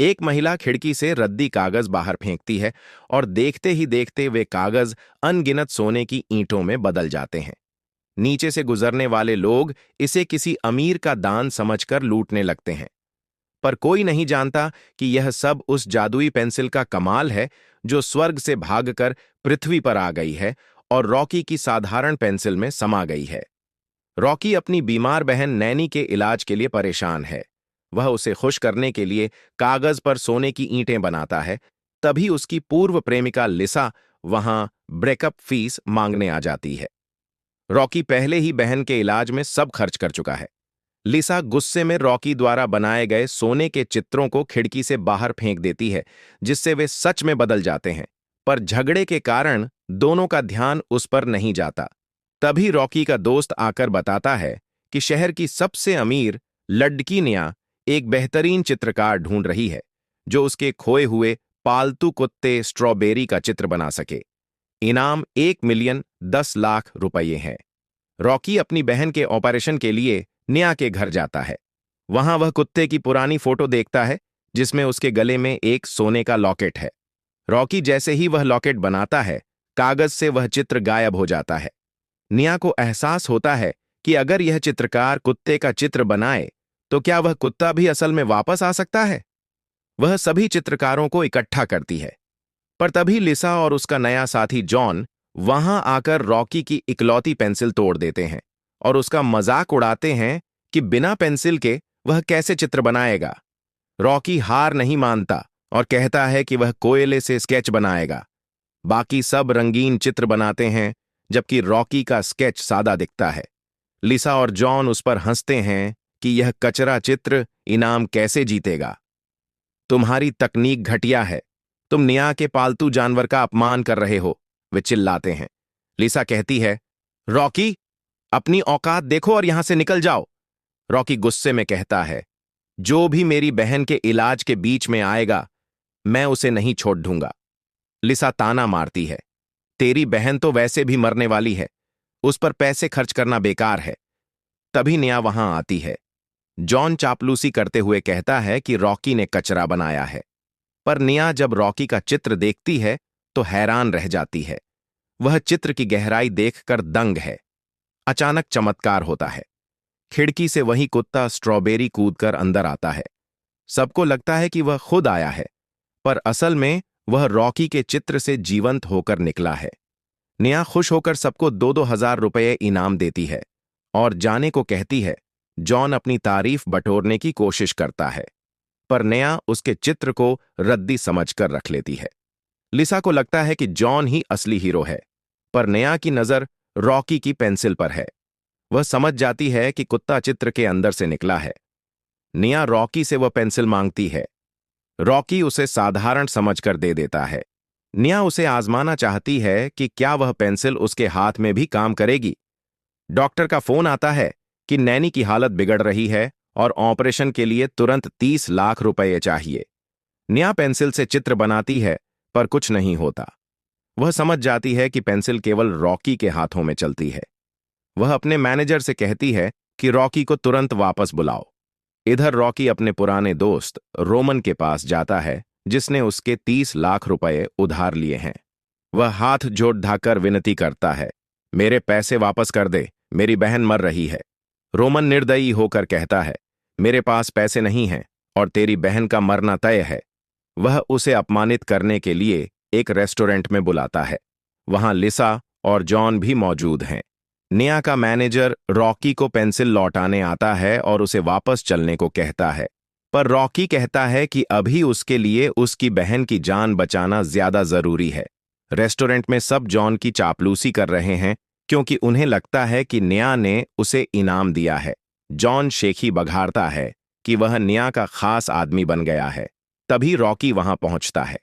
एक महिला खिड़की से रद्दी कागज बाहर फेंकती है और देखते ही देखते वे कागज अनगिनत सोने की ईंटों में बदल जाते हैं। नीचे से गुजरने वाले लोग इसे किसी अमीर का दान समझकर लूटने लगते हैं। पर कोई नहीं जानता कि यह सब उस जादुई पेंसिल का कमाल है जो स्वर्ग से भागकर पृथ्वी पर आ गई है और रॉकी की साधारण पेंसिल में समा गई है। रॉकी अपनी बीमार बहन नैनी के इलाज के लिए परेशान है। वह उसे खुश करने के लिए कागज पर सोने की ईंटें बनाता है। तभी उसकी पूर्व प्रेमिका लिसा वहां ब्रेकअप फीस मांगने आ जाती है। रॉकी पहले ही बहन के इलाज में सब खर्च कर चुका है। लिसा गुस्से में रॉकी द्वारा बनाए गए सोने के चित्रों को खिड़की से बाहर फेंक देती है, जिससे वे सच में बदल जाते हैं। पर झगड़े के कारण दोनों का ध्यान उस पर नहीं जाता। तभी रॉकी का दोस्त आकर बताता है कि शहर की सबसे अमीर लड़की निया एक बेहतरीन चित्रकार ढूंढ रही है जो उसके खोए हुए पालतू कुत्ते स्ट्रॉबेरी का चित्र बना सके। इनाम 1,10,00,000 रुपये है। रॉकी अपनी बहन के ऑपरेशन के लिए निया के घर जाता है। वहां वह कुत्ते की पुरानी फोटो देखता है जिसमें उसके गले में एक सोने का लॉकेट है। रॉकी जैसे ही वह लॉकेट बनाता है, कागज से वह चित्र गायब हो जाता है। निया को एहसास होता है कि अगर यह चित्रकार कुत्ते का चित्र बनाए तो क्या वह कुत्ता भी असल में वापस आ सकता है। वह सभी चित्रकारों को इकट्ठा करती है। पर तभी लिसा और उसका नया साथी जॉन वहां आकर रॉकी की इकलौती पेंसिल तोड़ देते हैं और उसका मजाक उड़ाते हैं कि बिना पेंसिल के वह कैसे चित्र बनाएगा। रॉकी हार नहीं मानता और कहता है कि वह कोयले से स्केच बनाएगा। बाकी सब रंगीन चित्र बनाते हैं जबकि रॉकी का स्केच सादा दिखता है। लिसा और जॉन उस पर हंसते हैं कि यह कचरा चित्र इनाम कैसे जीतेगा। तुम्हारी तकनीक घटिया है, तुम निया के पालतू जानवर का अपमान कर रहे हो, वे चिल्लाते हैं। लिसा कहती है, रॉकी अपनी औकात देखो और यहां से निकल जाओ। रॉकी गुस्से में कहता है, जो भी मेरी बहन के इलाज के बीच में आएगा मैं उसे नहीं छोड़ दूंगा। लिसा ताना मारती है, तेरी बहन तो वैसे भी मरने वाली है, उस पर पैसे खर्च करना बेकार है। तभी निया वहां आती है। जॉन चापलूसी करते हुए कहता है कि रॉकी ने कचरा बनाया है। पर निया जब रॉकी का चित्र देखती है तो हैरान रह जाती है। वह चित्र की गहराई देखकर दंग है। अचानक चमत्कार होता है। खिड़की से वही कुत्ता स्ट्रॉबेरी कूदकर अंदर आता है। सबको लगता है कि वह खुद आया है, पर असल में वह रॉकी के चित्र से जीवंत होकर निकला है। निया खुश होकर सबको 2,000-2,000 रुपये इनाम देती है और जाने को कहती है। जॉन अपनी तारीफ बटोरने की कोशिश करता है, पर निया उसके चित्र को रद्दी समझकर रख लेती है। लिसा को लगता है कि जॉन ही असली हीरो है, पर निया की नजर रॉकी की पेंसिल पर है। वह समझ जाती है कि कुत्ता चित्र के अंदर से निकला है। निया रॉकी से वह पेंसिल मांगती है। रॉकी उसे साधारण समझकर दे देता है। निया उसे आजमाना चाहती है कि क्या वह पेंसिल उसके हाथ में भी काम करेगी। डॉक्टर का फोन आता है कि नैनी की हालत बिगड़ रही है और ऑपरेशन के लिए तुरंत 30 लाख रुपये चाहिए। निया पेंसिल से चित्र बनाती है पर कुछ नहीं होता। वह समझ जाती है कि पेंसिल केवल रॉकी के हाथों में चलती है। वह अपने मैनेजर से कहती है कि रॉकी को तुरंत वापस बुलाओ। इधर रॉकी अपने पुराने दोस्त रोमन के पास जाता है जिसने उसके 30 लाख रुपए उधार लिए हैं। वह हाथ जोड़ ढाकर विनती करता है, मेरे पैसे वापस कर दे, मेरी बहन मर रही है। रोमन निर्दयी होकर कहता है, मेरे पास पैसे नहीं हैं और तेरी बहन का मरना तय है। वह उसे अपमानित करने के लिए एक रेस्टोरेंट में बुलाता है। वहां लिसा और जॉन भी मौजूद हैं। निया का मैनेजर रॉकी को पेंसिल लौटाने आता है और उसे वापस चलने को कहता है, पर रॉकी कहता है कि अभी उसके लिए उसकी बहन की जान बचाना ज्यादा जरूरी है। रेस्टोरेंट में सब जॉन की चापलूसी कर रहे हैं क्योंकि उन्हें लगता है कि निया ने उसे इनाम दिया है। जॉन शेखी बघाड़ता है कि वह निया का खास आदमी बन गया है। तभी रॉकी वहां पहुंचता है।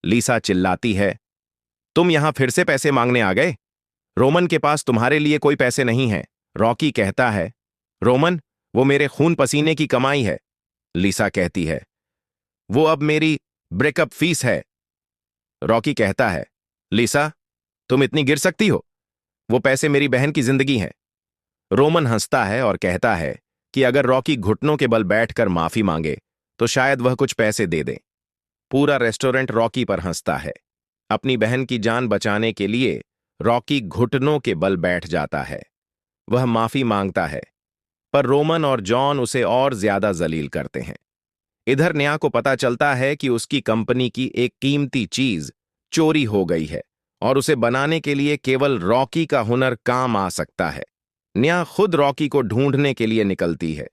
लिसा चिल्लाती है, तुम यहां फिर से पैसे मांगने आ गए? रोमन के पास तुम्हारे लिए कोई पैसे नहीं है। रॉकी कहता है, रोमन, वो मेरे खून पसीने की कमाई है। लिसा कहती है, वो अब मेरी ब्रेकअप फीस है। रॉकी कहता है, लिसा, तुम इतनी गिर सकती हो? वो पैसे मेरी बहन की जिंदगी हैं। रोमन हंसता है और कहता है कि अगर रॉकी घुटनों के बल बैठकर माफी मांगे तो शायद वह कुछ पैसे दे दे। पूरा रेस्टोरेंट रॉकी पर हंसता है। अपनी बहन की जान बचाने के लिए रॉकी घुटनों के बल बैठ जाता है। वह माफी मांगता है, पर रोमन और जॉन उसे और ज्यादा जलील करते हैं। इधर नेहा को पता चलता है कि उसकी कंपनी की एक कीमती चीज चोरी हो गई है और उसे बनाने के लिए केवल रॉकी का हुनर काम आ सकता है। नेहा खुद रॉकी को ढूंढने के लिए निकलती है।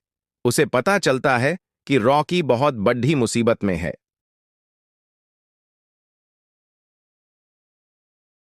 उसे पता चलता है कि रॉकी बहुत बड़ी मुसीबत में है।